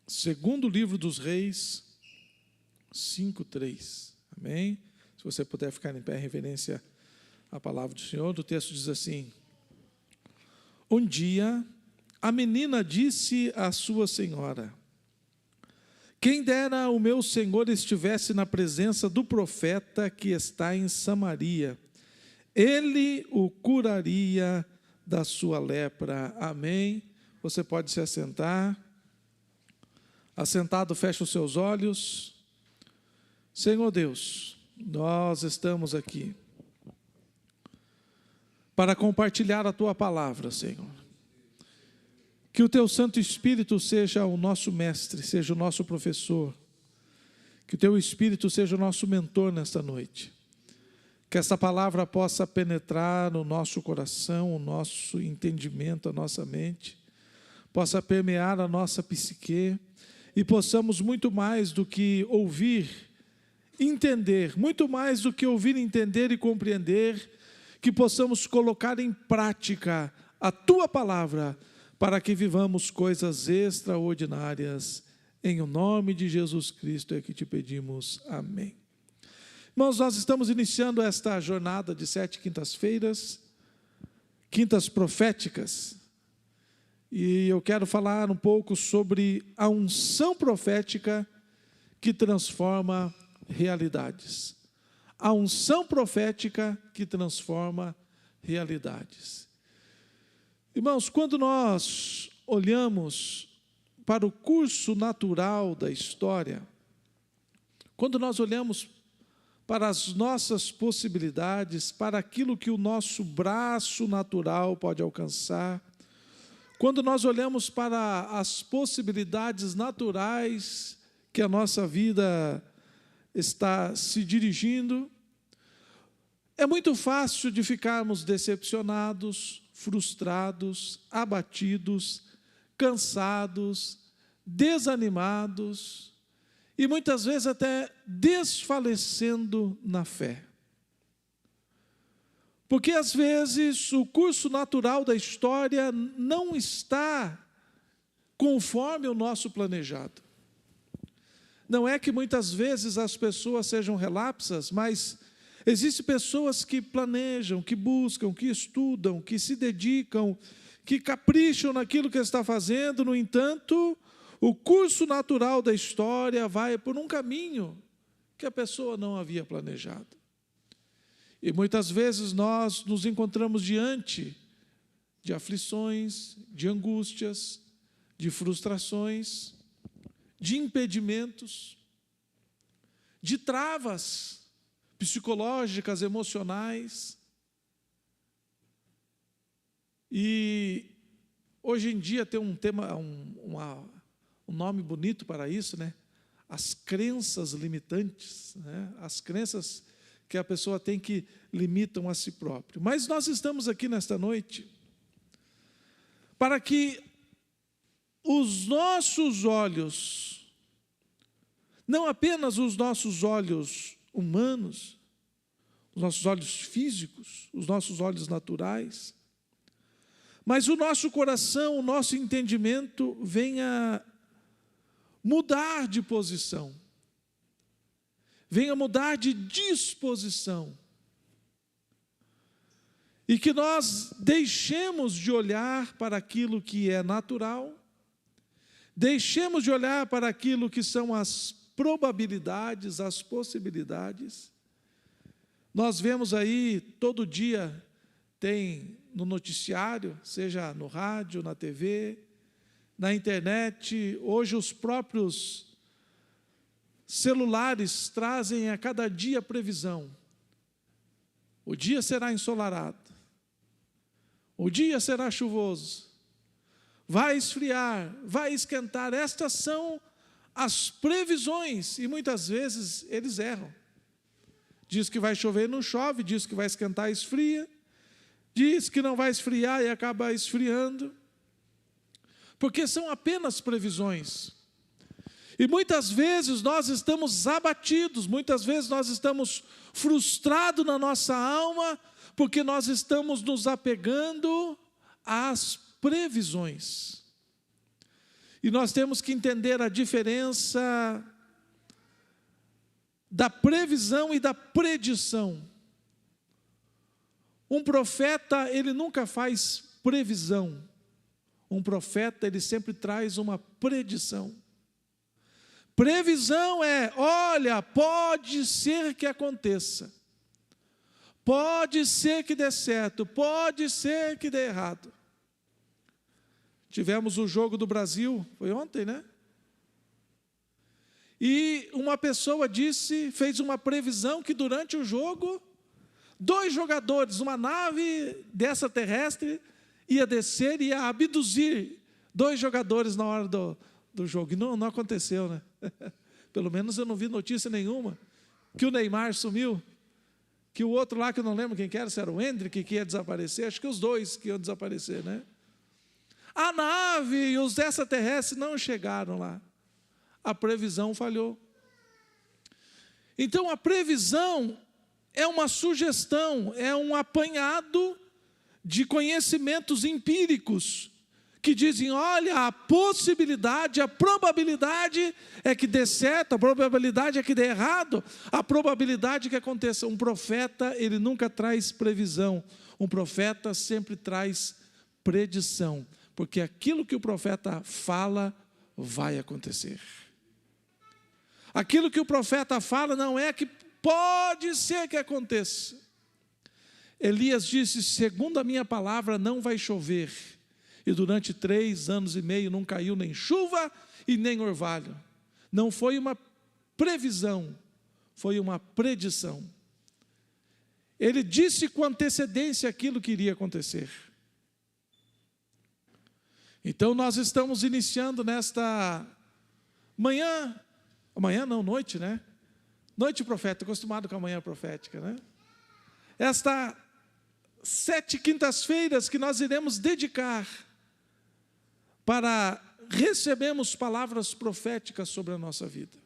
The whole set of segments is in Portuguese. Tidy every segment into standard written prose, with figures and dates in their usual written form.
Segundo livro dos Reis, 5:3. Amém? Se você puder ficar em pé em reverência à palavra do Senhor, o texto diz assim: um dia, a menina disse à sua senhora: quem dera o meu senhor estivesse na presença do profeta que está em Samaria, ele o curaria da sua lepra. Amém? Você pode se assentar. Assentado, fecha os seus olhos. Senhor Deus, nós estamos aqui para compartilhar a Tua palavra, Senhor. Que o Teu Santo Espírito seja o nosso mestre, seja o nosso professor. Que o Teu Espírito seja o nosso mentor nesta noite. Que essa palavra possa penetrar no nosso coração, o nosso entendimento, a nossa mente, possa permear a nossa psique e possamos muito mais do que ouvir, entender, muito mais do que ouvir, entender e compreender, que possamos colocar em prática a Tua palavra para que vivamos coisas extraordinárias. Em o nome de Jesus Cristo é que te pedimos. Amém. Irmãos, nós estamos iniciando esta jornada de 7 quintas-feiras, quintas proféticas, e eu quero falar um pouco sobre a unção profética que transforma realidades. A unção profética que transforma realidades. Irmãos, quando nós olhamos para o curso natural da história, quando nós olhamos para as nossas possibilidades, para aquilo que o nosso braço natural pode alcançar, quando nós olhamos para as possibilidades naturais que a nossa vida está se dirigindo, é muito fácil de ficarmos decepcionados, frustrados, abatidos, cansados, desanimados, e muitas vezes até desfalecendo na fé. Porque às vezes o curso natural da história não está conforme o nosso planejado. Não é que muitas vezes as pessoas sejam relapsas, mas existem pessoas que planejam, que buscam, que estudam, que se dedicam, que capricham naquilo que está fazendo. No entanto, o curso natural da história vai por um caminho que a pessoa não havia planejado. E muitas vezes nós nos encontramos diante de aflições, de angústias, de frustrações, de impedimentos, de travas psicológicas, emocionais. E hoje em dia tem um tema, um nome bonito para isso, né? As crenças limitantes, né? As crenças que a pessoa tem que limitam a si próprio. Mas nós estamos aqui nesta noite para que os nossos olhos, não apenas os nossos olhos humanos, os nossos olhos físicos, os nossos olhos naturais, mas o nosso coração, o nosso entendimento venha mudar de posição, venha mudar de disposição, e que nós deixemos de olhar para aquilo que é natural, deixemos de olhar para aquilo que são as probabilidades, as possibilidades. Nós vemos aí, todo dia tem no noticiário, seja no rádio, na TV, na internet, hoje os próprios celulares trazem a cada dia previsão. O dia será ensolarado, o dia será chuvoso, vai esfriar, vai esquentar. Estas são as previsões, e muitas vezes eles erram. Diz que vai chover, não chove, diz que vai esquentar, esfria, diz que não vai esfriar e acaba esfriando, porque são apenas previsões. E muitas vezes nós estamos abatidos, muitas vezes nós estamos frustrados na nossa alma, porque nós estamos nos apegando às previsões. E nós temos que entender a diferença da previsão e da predição. Um profeta, ele nunca faz previsão. Um profeta, ele sempre traz uma predição. Previsão é, olha, pode ser que aconteça. Pode ser que dê certo, pode ser que dê errado. Tivemos o jogo do Brasil, foi ontem, né? E uma pessoa fez uma previsão que durante o jogo, 2 jogadores, uma nave dessa terrestre, ia descer e ia abduzir 2 jogadores na hora do jogo. E não aconteceu, né? Pelo menos eu não vi notícia nenhuma. Que o Neymar sumiu. Que o outro lá, que eu não lembro quem que era, se era o Hendrick que ia desaparecer. Acho que os 2 que iam desaparecer, né? A nave e os extraterrestres não chegaram lá. A previsão falhou. Então a previsão é uma sugestão, é um apanhado de conhecimentos empíricos que dizem, olha, a possibilidade, a probabilidade é que dê certo, a probabilidade é que dê errado, a probabilidade é que aconteça. Um profeta, ele nunca traz previsão, um profeta sempre traz predição, porque aquilo que o profeta fala vai acontecer. Aquilo que o profeta fala não é que pode ser que aconteça. Elias disse, segundo a minha palavra não vai chover. E durante 3 anos e meio não caiu nem chuva e nem orvalho. Não foi uma previsão, foi uma predição. Ele disse com antecedência aquilo que iria acontecer. Então nós estamos iniciando nesta noite, né? Noite profética, acostumado com a manhã profética, né? Esta 7 quintas-feiras que nós iremos dedicar para recebermos palavras proféticas sobre a nossa vida.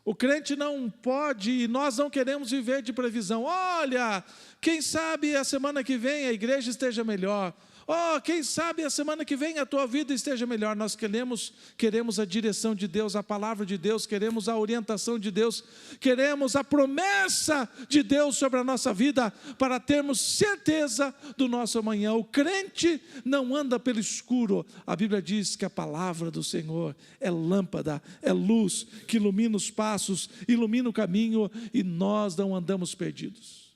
O crente não pode, e nós não queremos viver de previsão. Olha, quem sabe a semana que vem a igreja esteja melhor. Quem sabe a semana que vem a tua vida esteja melhor. Nós queremos a direção de Deus, a palavra de Deus, queremos a orientação de Deus, queremos a promessa de Deus sobre a nossa vida, para termos certeza do nosso amanhã. O crente não anda pelo escuro. A Bíblia diz que a palavra do Senhor é lâmpada, é luz, que ilumina os passos, ilumina o caminho, e nós não andamos perdidos.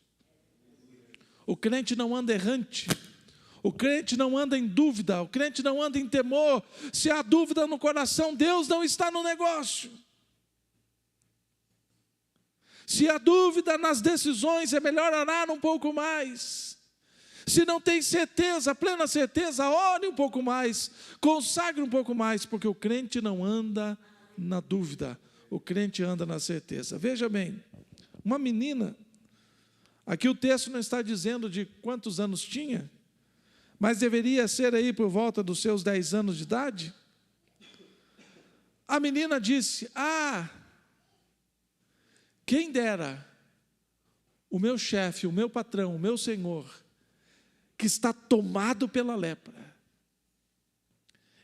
O crente não anda errante. O crente não anda em dúvida, o crente não anda em temor. Se há dúvida no coração, Deus não está no negócio. Se há dúvida nas decisões, é melhor orar um pouco mais. Se não tem certeza, plena certeza, ore um pouco mais, consagre um pouco mais, porque o crente não anda na dúvida, o crente anda na certeza. Veja bem, uma menina, aqui o texto não está dizendo de quantos anos tinha, mas deveria ser aí por volta dos seus 10 anos de idade. A menina disse, quem dera o meu chefe, o meu patrão, o meu senhor, que está tomado pela lepra.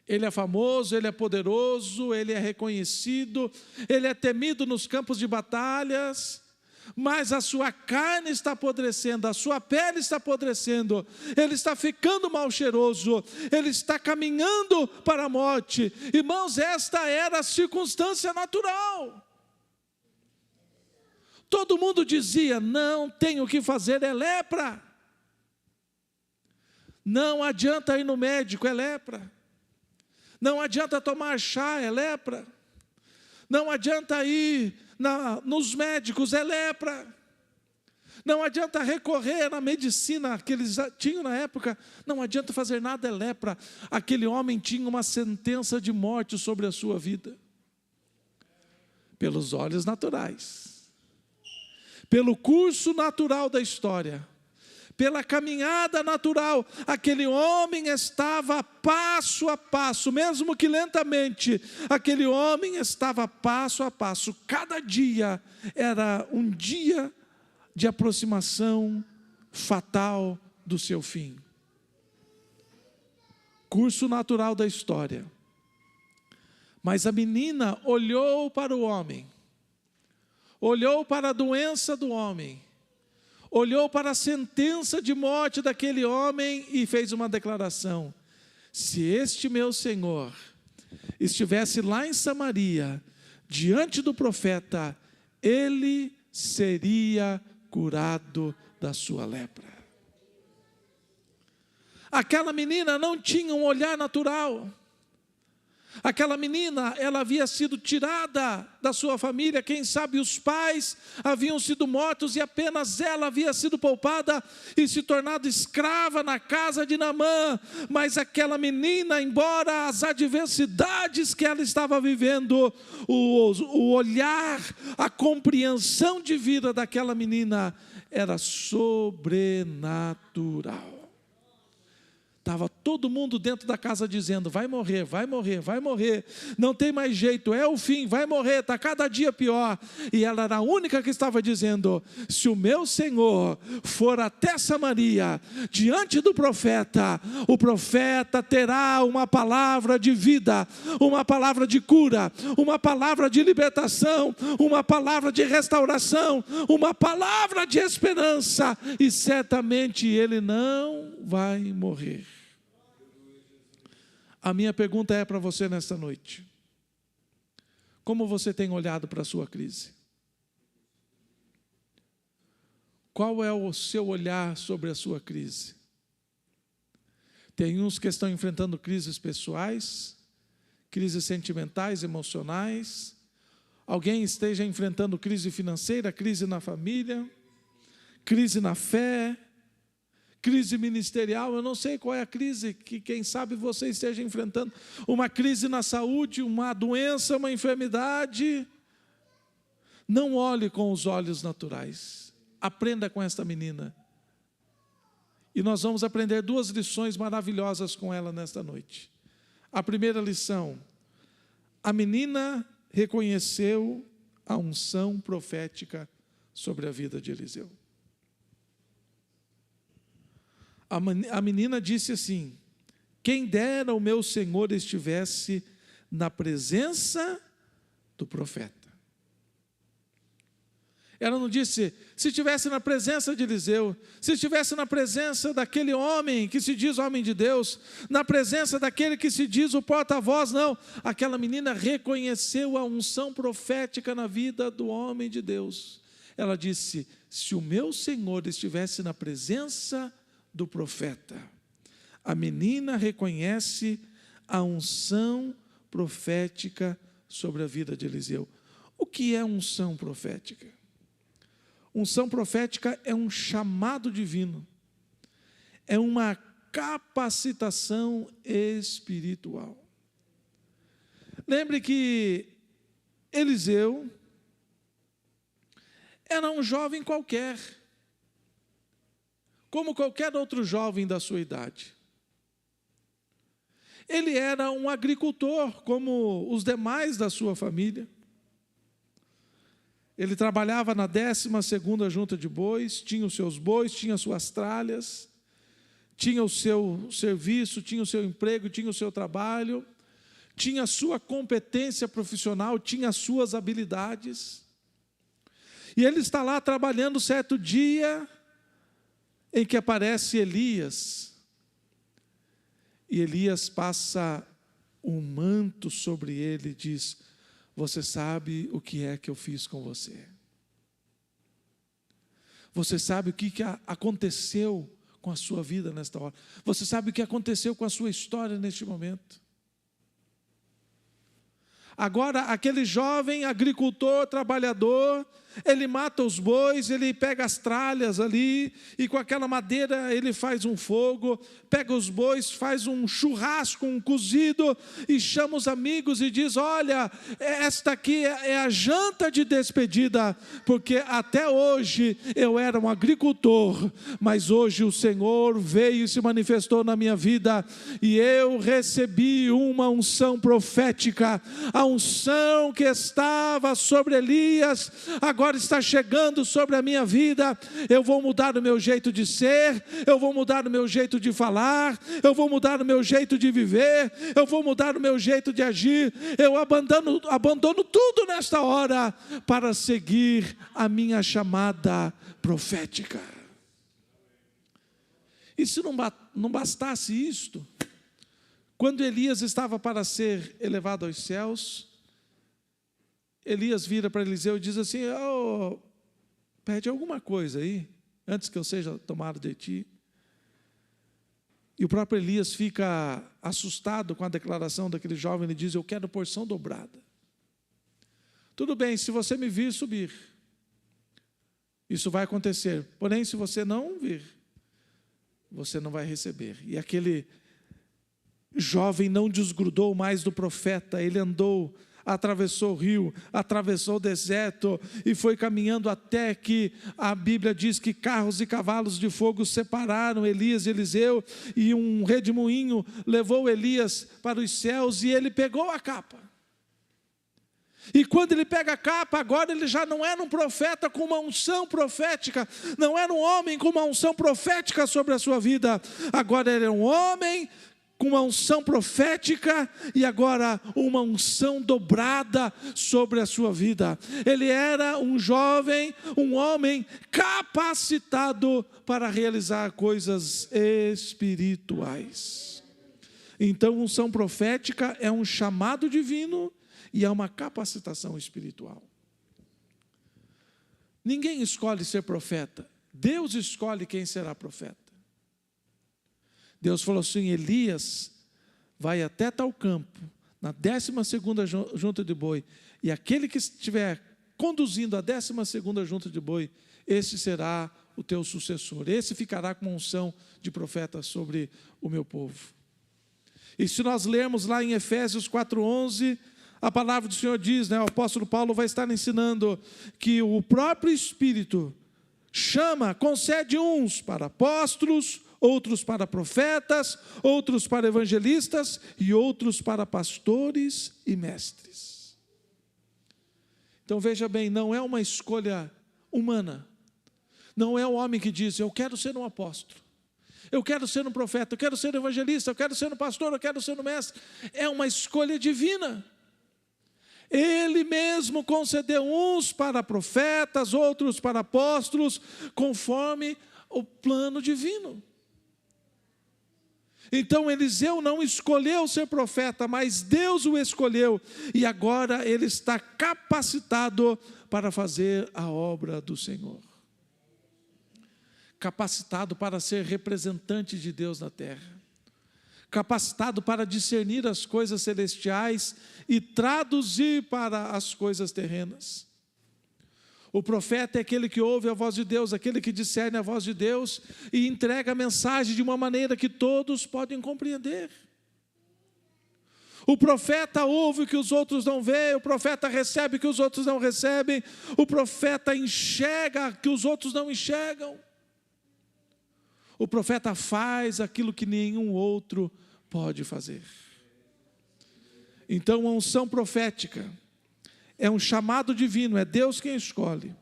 Ele é famoso, ele é poderoso, ele é reconhecido, ele é temido nos campos de batalhas, mas a sua carne está apodrecendo, a sua pele está apodrecendo, ele está ficando mal cheiroso, ele está caminhando para a morte. Irmãos, esta era a circunstância natural. Todo mundo dizia, não tem o que fazer, é lepra. Não adianta ir no médico, é lepra. Não adianta tomar chá, é lepra. Não adianta ir nos médicos, é lepra. Não adianta recorrer na medicina que eles tinham na época, não adianta fazer nada, é lepra. Aquele homem tinha uma sentença de morte sobre a sua vida. Pelos olhos naturais. Pelo curso natural da história. Pela caminhada natural, aquele homem estava passo a passo, mesmo que lentamente, aquele homem estava passo a passo. Cada dia era um dia de aproximação fatal do seu fim. Curso natural da história. Mas a menina olhou para o homem, olhou para a doença do homem, olhou para a sentença de morte daquele homem e fez uma declaração: se este meu Senhor estivesse lá em Samaria, diante do profeta, ele seria curado da sua lepra. Aquela menina não tinha um olhar natural. Aquela menina, ela havia sido tirada da sua família, quem sabe os pais haviam sido mortos e apenas ela havia sido poupada e se tornado escrava na casa de Naamã. Mas aquela menina, embora as adversidades que ela estava vivendo, o olhar, a compreensão de vida daquela menina era sobrenatural. Estava todo mundo dentro da casa dizendo: vai morrer, vai morrer, vai morrer, não tem mais jeito, é o fim, vai morrer, está cada dia pior. E ela era a única que estava dizendo: se o meu Senhor for até Samaria, diante do profeta, o profeta terá uma palavra de vida, uma palavra de cura, uma palavra de libertação, uma palavra de restauração, uma palavra de esperança, e certamente ele não vai morrer. A minha pergunta é para você nesta noite: como você tem olhado para a sua crise? Qual é o seu olhar sobre a sua crise? Tem uns que estão enfrentando crises pessoais, crises sentimentais, emocionais. Alguém esteja enfrentando crise financeira, crise na família, crise na fé, crise ministerial. Eu não sei qual é a crise que, quem sabe, você esteja enfrentando. Uma crise na saúde, uma doença, uma enfermidade. Não olhe com os olhos naturais. Aprenda com esta menina. E nós vamos aprender 2 lições maravilhosas com ela nesta noite. A primeira lição: a menina reconheceu a unção profética sobre a vida de Eliseu. A menina disse assim: quem dera o meu Senhor estivesse na presença do profeta. Ela não disse: se estivesse na presença de Eliseu, se estivesse na presença daquele homem que se diz homem de Deus, na presença daquele que se diz o porta-voz. Não, aquela menina reconheceu a unção profética na vida do homem de Deus. Ela disse: se o meu Senhor estivesse na presença do profeta. A menina reconhece a unção profética sobre a vida de Eliseu. O que é unção profética? Unção profética é um chamado divino, é uma capacitação espiritual. Lembre que Eliseu era um jovem qualquer, como qualquer outro jovem da sua idade. Ele era um agricultor, como os demais da sua família. Ele trabalhava na 12ª junta de bois, tinha os seus bois, tinha as suas tralhas, tinha o seu serviço, tinha o seu emprego, tinha o seu trabalho, tinha a sua competência profissional, tinha as suas habilidades. E ele está lá trabalhando certo dia em que aparece Elias. E Elias passa um manto sobre ele e diz: você sabe o que é que eu fiz com você? Você sabe o que aconteceu com a sua vida nesta hora? Você sabe o que aconteceu com a sua história neste momento? Agora, aquele jovem agricultor, trabalhador, ele mata os bois, ele pega as tralhas ali, e com aquela madeira ele faz um fogo, pega os bois, faz um churrasco, um cozido, e chama os amigos e diz: olha, esta aqui é a janta de despedida, porque até hoje eu era um agricultor, mas hoje o Senhor veio e se manifestou na minha vida, e eu recebi uma unção profética. A A unção que estava sobre Elias, agora está chegando sobre a minha vida. Eu vou mudar o meu jeito de ser, eu vou mudar o meu jeito de falar, eu vou mudar o meu jeito de viver, eu vou mudar o meu jeito de agir. Eu abandono tudo nesta hora para seguir a minha chamada profética. E se não bastasse isto, quando Elias estava para ser elevado aos céus, Elias vira para Eliseu e diz assim: pede alguma coisa aí, antes que eu seja tomado de ti. E o próprio Elias fica assustado com a declaração daquele jovem. Ele diz: eu quero porção dobrada. Tudo bem, se você me vir subir, isso vai acontecer. Porém, se você não vir, você não vai receber. E aquele jovem não desgrudou mais do profeta. Ele andou, atravessou o rio, atravessou o deserto e foi caminhando até que a Bíblia diz que carros e cavalos de fogo separaram Elias e Eliseu, e um redemoinho levou Elias para os céus, e ele pegou a capa. E quando ele pega a capa, agora ele já não era um profeta com uma unção profética, não era um homem com uma unção profética sobre a sua vida, agora ele era um homem com uma unção profética, e agora uma unção dobrada sobre a sua vida. Ele era um jovem, um homem capacitado para realizar coisas espirituais. Então, unção profética é um chamado divino e é uma capacitação espiritual. Ninguém escolhe ser profeta, Deus escolhe quem será profeta. Deus falou assim: Elias vai até tal campo, na 12ª junta de boi, e aquele que estiver conduzindo a 12ª junta de boi, esse será o teu sucessor, esse ficará com uma unção de profeta sobre o meu povo. E se nós lermos lá em Efésios 4:11, a palavra do Senhor diz, o apóstolo Paulo vai estar ensinando que o próprio Espírito concede uns para apóstolos, outros para profetas, outros para evangelistas e outros para pastores e mestres. Então veja bem, não é uma escolha humana, não é o homem que diz: eu quero ser um apóstolo, eu quero ser um profeta, eu quero ser um evangelista, eu quero ser um pastor, eu quero ser um mestre. É uma escolha divina. Ele mesmo concedeu uns para profetas, outros para apóstolos, conforme o plano divino. Então Eliseu não escolheu ser profeta, mas Deus o escolheu, e agora ele está capacitado para fazer a obra do Senhor. Capacitado para ser representante de Deus na terra. Capacitado para discernir as coisas celestiais e traduzir para as coisas terrenas. O profeta é aquele que ouve a voz de Deus, aquele que discerne a voz de Deus e entrega a mensagem de uma maneira que todos podem compreender. O profeta ouve o que os outros não veem, o profeta recebe o que os outros não recebem, o profeta enxerga o que os outros não enxergam. O profeta faz aquilo que nenhum outro pode fazer. Então, a unção profética é um chamado divino, é Deus quem escolhe.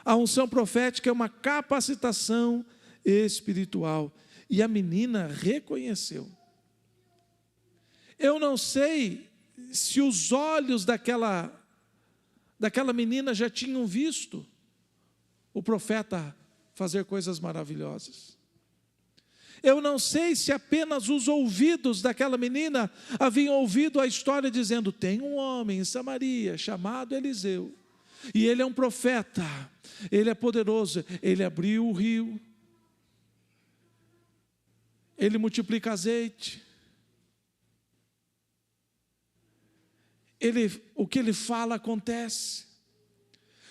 A unção profética é uma capacitação espiritual. E a menina reconheceu. Eu não sei se os olhos daquela menina já tinham visto o profeta fazer coisas maravilhosas. Eu não sei se apenas os ouvidos daquela menina haviam ouvido a história dizendo: tem um homem em Samaria chamado Eliseu, e ele é um profeta, ele é poderoso, ele abriu o rio, ele multiplica azeite, o que ele fala acontece.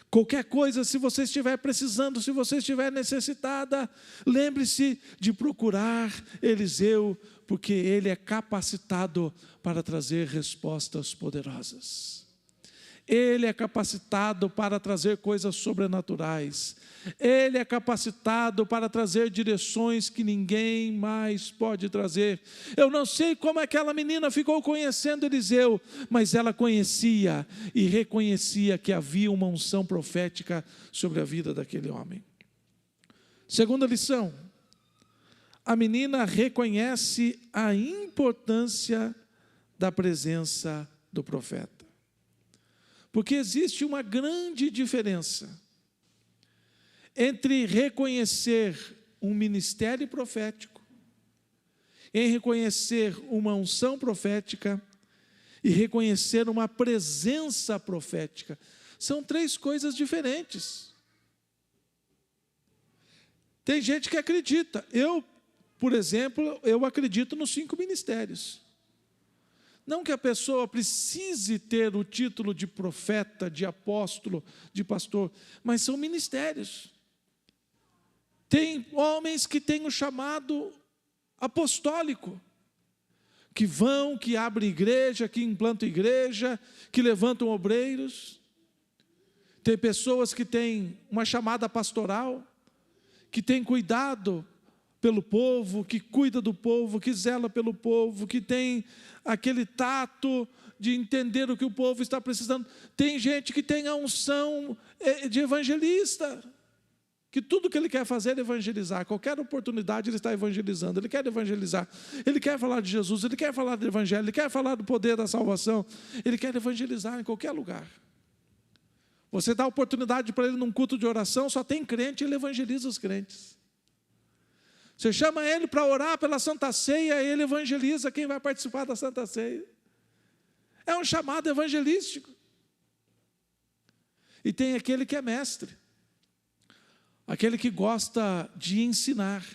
Qualquer coisa, se você estiver precisando, se você estiver necessitada, lembre-se de procurar Eliseu, porque ele é capacitado para trazer respostas poderosas. Ele é capacitado para trazer coisas sobrenaturais. Ele é capacitado para trazer direções que ninguém mais pode trazer. Eu não sei como aquela menina ficou conhecendo Eliseu, mas ela conhecia e reconhecia que havia uma unção profética sobre a vida daquele homem. Segunda lição: a menina reconhece a importância da presença do profeta. Porque existe uma grande diferença entre reconhecer um ministério profético, em reconhecer uma unção profética e reconhecer uma presença profética. São três coisas diferentes. Tem gente que acredita. Eu, por exemplo, eu acredito nos 5 ministérios. Não que a pessoa precise ter o título de profeta, de apóstolo, de pastor, mas são ministérios. Tem homens que têm o chamado apostólico, que vão, que abrem igreja, que implantam igreja, que levantam obreiros. Tem pessoas que têm uma chamada pastoral, que têm cuidado pelo povo, que cuida do povo, que zela pelo povo, que tem aquele tato de entender o que o povo está precisando. Tem gente que tem a unção de evangelista, que tudo que ele quer fazer é evangelizar. Qualquer oportunidade ele está evangelizando. Ele quer evangelizar, ele quer falar de Jesus, ele quer falar do evangelho, ele quer falar do poder da salvação, ele quer evangelizar em qualquer lugar. Você dá oportunidade para ele num culto de oração, só tem crente, ele evangeliza os crentes. Você chama ele para orar pela Santa Ceia, ele evangeliza quem vai participar da Santa Ceia. É um chamado evangelístico. E tem aquele que é mestre, aquele que gosta de ensinar.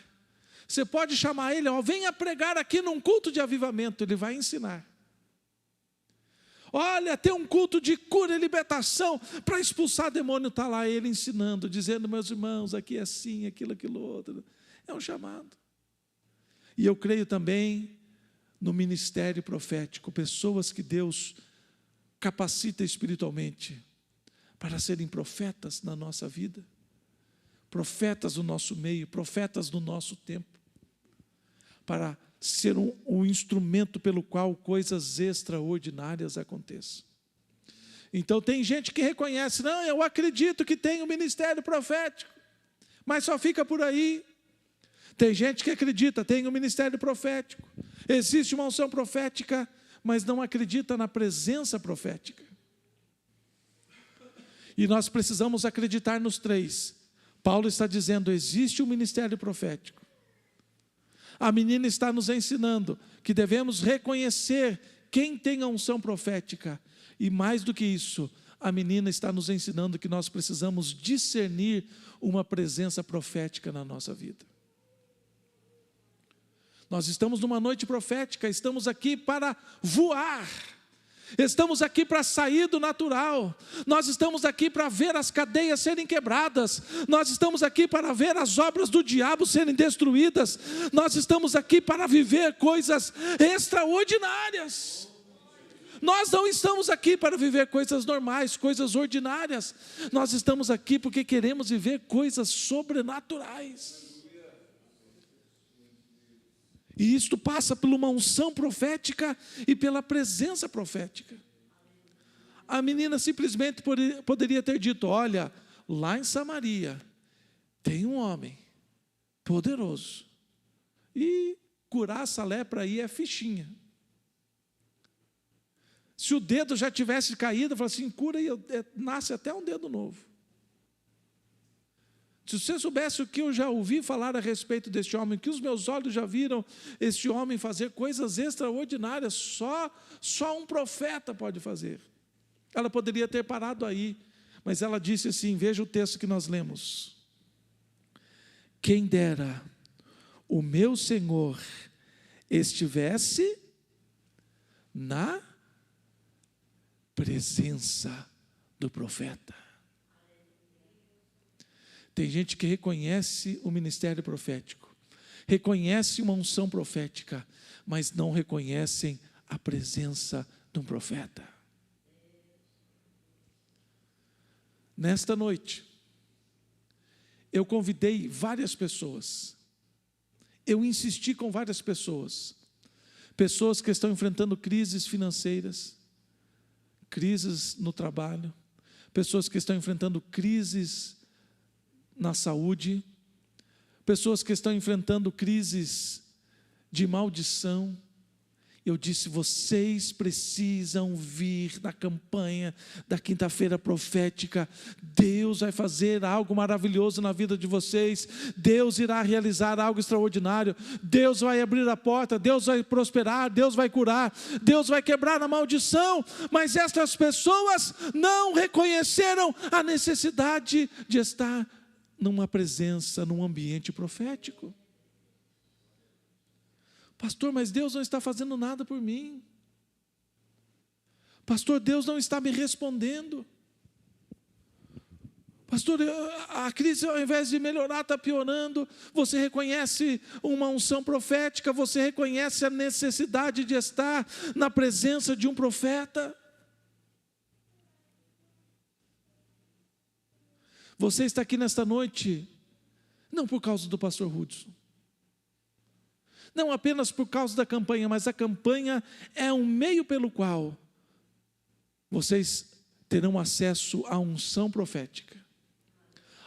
Você pode chamar ele, venha pregar aqui num culto de avivamento, ele vai ensinar. Olha, tem um culto de cura e libertação para expulsar demônio, está lá ele ensinando, dizendo, meus irmãos, aqui é assim, aquilo outro. É um chamado. E eu creio também no ministério profético, pessoas que Deus capacita espiritualmente para serem profetas na nossa vida, profetas do nosso meio, profetas do nosso tempo, para ser um instrumento pelo qual coisas extraordinárias aconteçam. Então tem gente que reconhece, não, eu acredito que tem um ministério profético, mas só fica por aí. Tem gente que acredita, tem um ministério profético, existe uma unção profética, mas não acredita na presença profética. E nós precisamos acreditar nos três. Paulo está dizendo, existe um ministério profético. A menina está nos ensinando que devemos reconhecer quem tem a unção profética. E mais do que isso, a menina está nos ensinando que nós precisamos discernir uma presença profética na nossa vida. Nós estamos numa noite profética, estamos aqui para voar, estamos aqui para sair do natural, nós estamos aqui para ver as cadeias serem quebradas, nós estamos aqui para ver as obras do diabo serem destruídas, nós estamos aqui para viver coisas extraordinárias. Nós não estamos aqui para viver coisas normais, coisas ordinárias, nós estamos aqui porque queremos viver coisas sobrenaturais. E isto passa por uma unção profética e pela presença profética. A menina simplesmente poderia ter dito, olha, lá em Samaria tem um homem poderoso, e curar essa lepra aí é fichinha. Se o dedo já tivesse caído, eu falo assim, cura e nasce até um dedo novo. Se você soubesse o que eu já ouvi falar a respeito deste homem, que os meus olhos já viram este homem fazer coisas extraordinárias, só um profeta pode fazer. Ela poderia ter parado aí, mas ela disse assim, veja o texto que nós lemos. Quem dera o meu Senhor estivesse na presença do profeta. Tem gente que reconhece o ministério profético, reconhece uma unção profética, mas não reconhecem a presença de um profeta. Nesta noite, eu convidei várias pessoas, eu insisti com várias pessoas que estão enfrentando crises financeiras, crises no trabalho, pessoas que estão enfrentando crises na saúde, pessoas que estão enfrentando crises de maldição. Eu disse, vocês precisam vir na campanha da quinta-feira profética. Deus vai fazer algo maravilhoso na vida de vocês. Deus irá realizar algo extraordinário. Deus vai abrir a porta, Deus vai prosperar, Deus vai curar, Deus vai quebrar a maldição. Mas estas pessoas não reconheceram a necessidade de estar numa presença, num ambiente profético. Pastor, mas Deus não está fazendo nada por mim. Pastor, Deus não está me respondendo. Pastor, a crise ao invés de melhorar está piorando. Você reconhece uma unção profética, você reconhece a necessidade de estar na presença de um profeta. Você está aqui nesta noite, não por causa do pastor Hudson. Não apenas por causa da campanha, mas a campanha é um meio pelo qual vocês terão acesso à unção profética,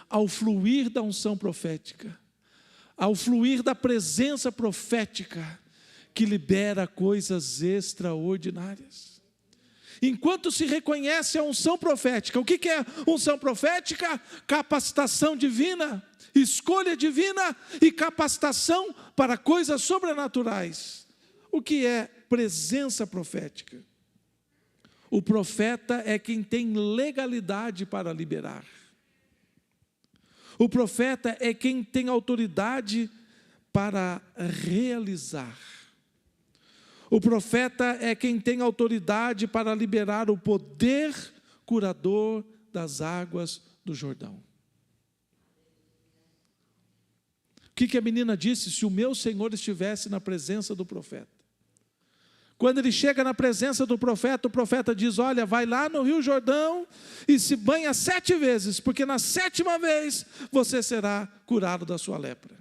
ao fluir da unção profética, ao fluir da presença profética, que libera coisas extraordinárias. Enquanto se reconhece a unção profética, o que é unção profética? Capacitação divina, escolha divina e capacitação para coisas sobrenaturais. O que é presença profética? O profeta é quem tem legalidade para liberar. O profeta é quem tem autoridade para realizar. O profeta é quem tem autoridade para liberar o poder curador das águas do Jordão. O que a menina disse? Se o meu Senhor estivesse na presença do profeta. Quando ele chega na presença do profeta, o profeta diz, olha, vai lá no Rio Jordão e se banha 7 vezes, porque na 7ª vez você será curado da sua lepra.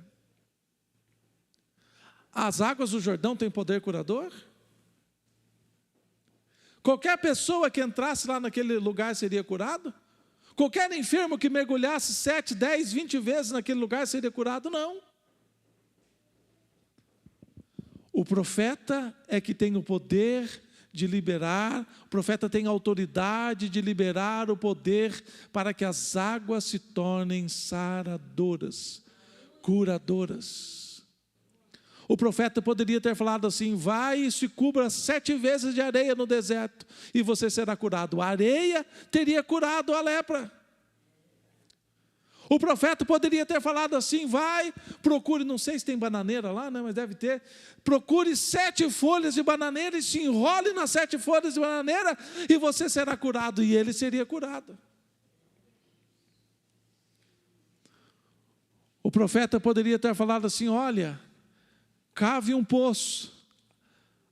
As águas do Jordão têm poder curador? Qualquer pessoa que entrasse lá naquele lugar seria curado? Qualquer enfermo que mergulhasse 7, 10, 20 vezes naquele lugar seria curado? Não. O profeta é que tem o poder de liberar, o profeta tem a autoridade de liberar o poder para que as águas se tornem saradoras, curadoras. O profeta poderia ter falado assim, vai e se cubra 7 vezes de areia no deserto e você será curado. A areia teria curado a lepra. O profeta poderia ter falado assim, vai, procure, não sei se tem bananeira lá, né, mas deve ter, procure 7 folhas de bananeira e se enrole nas 7 folhas de bananeira e você será curado, e ele seria curado. O profeta poderia ter falado assim, olha, cave um poço,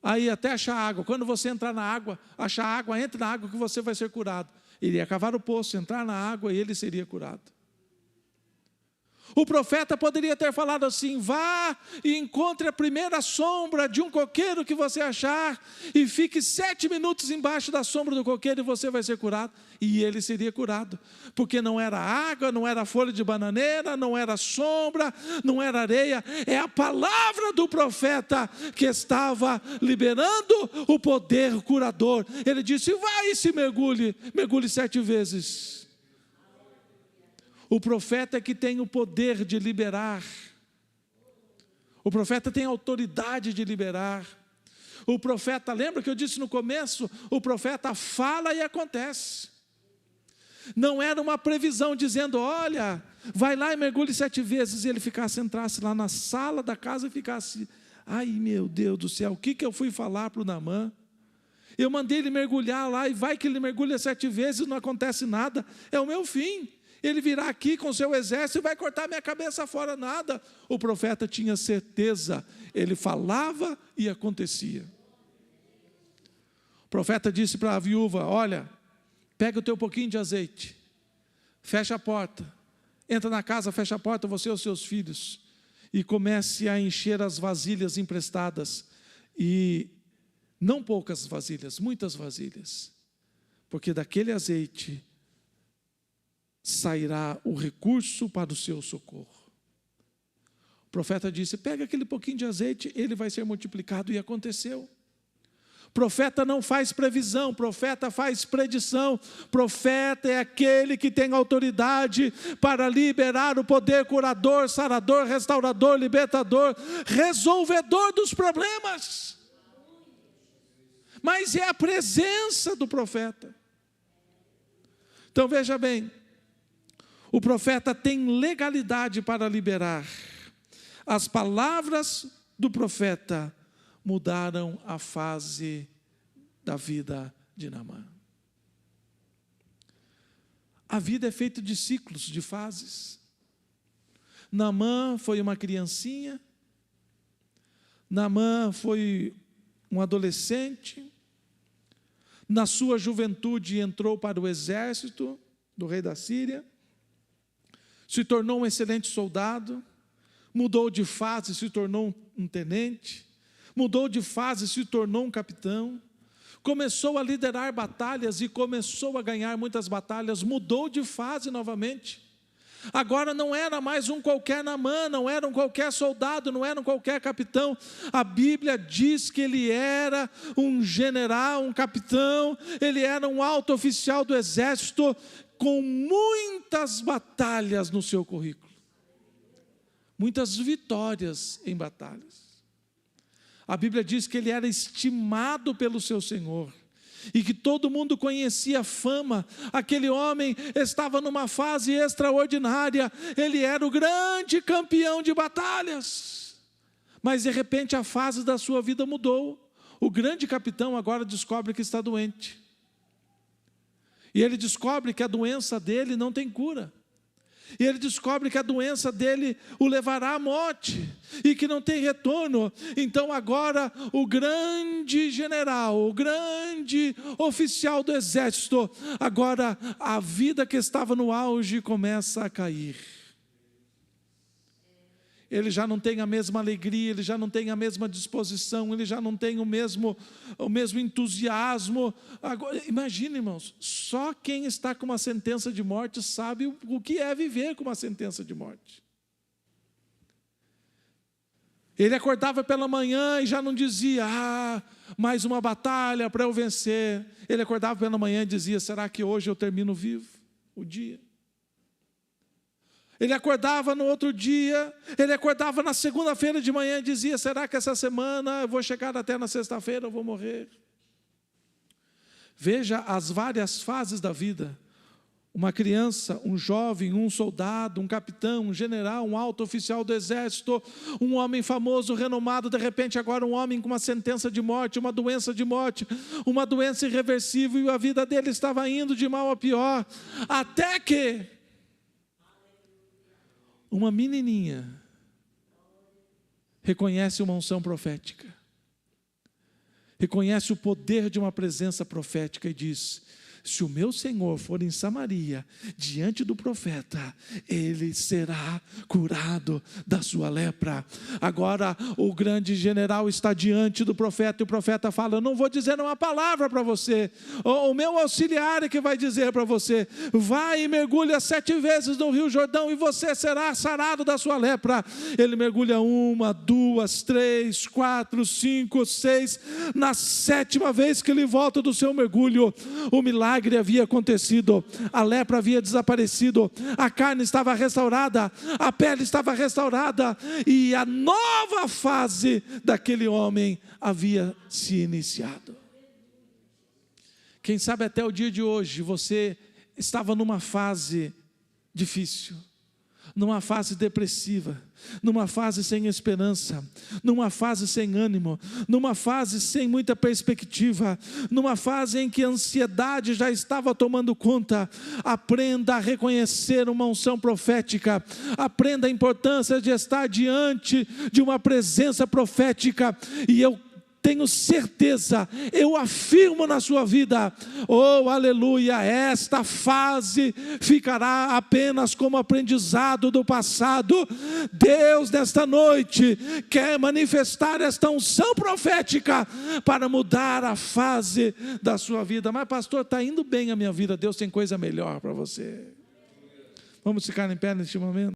aí até achar água, quando você entrar na água, achar água, entre na água que você vai ser curado. Ele ia cavar o poço, entrar na água e ele seria curado. O profeta poderia ter falado assim, vá e encontre a primeira sombra de um coqueiro que você achar e fique 7 minutos embaixo da sombra do coqueiro e você vai ser curado. E ele seria curado, porque não era água, não era folha de bananeira, não era sombra, não era areia, é a palavra do profeta que estava liberando o poder curador. Ele disse, vai e se mergulhe 7 vezes. O profeta é que tem o poder de liberar. O profeta tem autoridade de liberar. O profeta, lembra que eu disse no começo? O profeta fala e acontece. Não era uma previsão dizendo, olha, vai lá e mergulhe 7 vezes. E ele entrasse lá na sala da casa e ficasse, ai meu Deus do céu, o que eu fui falar para o Naamã? Eu mandei ele mergulhar lá e vai que ele mergulha 7 vezes e não acontece nada. É o meu fim. Ele virá aqui com seu exército e vai cortar minha cabeça fora, nada. O profeta tinha certeza, ele falava e acontecia. O profeta disse para a viúva, olha, pega o teu pouquinho de azeite, fecha a porta, entra na casa, fecha a porta, você e os seus filhos, e comece a encher as vasilhas emprestadas, e não poucas vasilhas, muitas vasilhas, porque daquele azeite sairá o recurso para o seu socorro. O profeta disse, pega aquele pouquinho de azeite, ele vai ser multiplicado, e aconteceu. Profeta não faz previsão, profeta faz predição. Profeta é aquele que tem autoridade para liberar o poder curador, sarador, restaurador, libertador, resolvedor dos problemas. Mas é a presença do profeta. Então veja bem, o profeta tem legalidade para liberar. As palavras do profeta mudaram a fase da vida de Naamã. A vida é feita de ciclos, de fases. Naamã foi uma criancinha, Naamã foi um adolescente, na sua juventude entrou para o exército do rei da Síria, se tornou um excelente soldado, mudou de fase, se tornou um tenente, mudou de fase, se tornou um capitão, começou a liderar batalhas e começou a ganhar muitas batalhas, mudou de fase novamente. Agora não era mais um qualquer Naamã, não era um qualquer soldado, não era um qualquer capitão. A Bíblia diz que ele era um general, um capitão, ele era um alto oficial do exército, com muitas batalhas no seu currículo, muitas vitórias em batalhas. A Bíblia diz que ele era estimado pelo seu Senhor, e que todo mundo conhecia a fama. Aquele homem estava numa fase extraordinária, ele era o grande campeão de batalhas, mas de repente a fase da sua vida mudou. O grande capitão agora descobre que está doente, e ele descobre que a doença dele não tem cura, e ele descobre que a doença dele o levará à morte, e que não tem retorno. Então agora o grande general, o grande oficial do exército, agora a vida que estava no auge começa a cair. Ele já não tem a mesma alegria, ele já não tem a mesma disposição, ele já não tem o mesmo entusiasmo. Agora, imagine, irmãos, só quem está com uma sentença de morte sabe o que é viver com uma sentença de morte. Ele acordava pela manhã e já não dizia, mais uma batalha para eu vencer. Ele acordava pela manhã e dizia, será que hoje eu termino vivo o dia? Ele acordava no outro dia, ele acordava na segunda-feira de manhã e dizia, será que essa semana eu vou chegar até na sexta-feira, eu vou morrer? Veja as várias fases da vida. Uma criança, um jovem, um soldado, um capitão, um general, um alto oficial do exército, um homem famoso, renomado, de repente agora um homem com uma sentença de morte, uma doença de morte, uma doença irreversível, e a vida dele estava indo de mal a pior, até que uma menininha reconhece uma unção profética, reconhece o poder de uma presença profética e diz, se o meu Senhor for em Samaria, diante do profeta, ele será curado da sua lepra. Agora o grande general está diante do profeta, e o profeta fala, eu não vou dizer uma palavra para você, o meu auxiliar é que vai dizer para você, vai e mergulha 7 vezes no Rio Jordão, e você será sarado da sua lepra. Ele mergulha 1, 2, 3, 4, 5, 6, na 7ª vez que ele volta do seu mergulho, o milagre havia acontecido, a lepra havia desaparecido, a carne estava restaurada, a pele estava restaurada, e a nova fase daquele homem havia se iniciado. Quem sabe até o dia de hoje você estava numa fase difícil, numa fase depressiva, numa fase sem esperança, numa fase sem ânimo, numa fase sem muita perspectiva, numa fase em que a ansiedade já estava tomando conta. Aprenda a reconhecer uma unção profética, aprenda a importância de estar diante de uma presença profética, e eu tenho certeza, eu afirmo na sua vida, oh aleluia, esta fase ficará apenas como aprendizado do passado. Deus nesta noite quer manifestar esta unção profética para mudar a fase da sua vida. Mas pastor, está indo bem a minha vida, Deus tem coisa melhor para você. Vamos ficar em pé neste momento?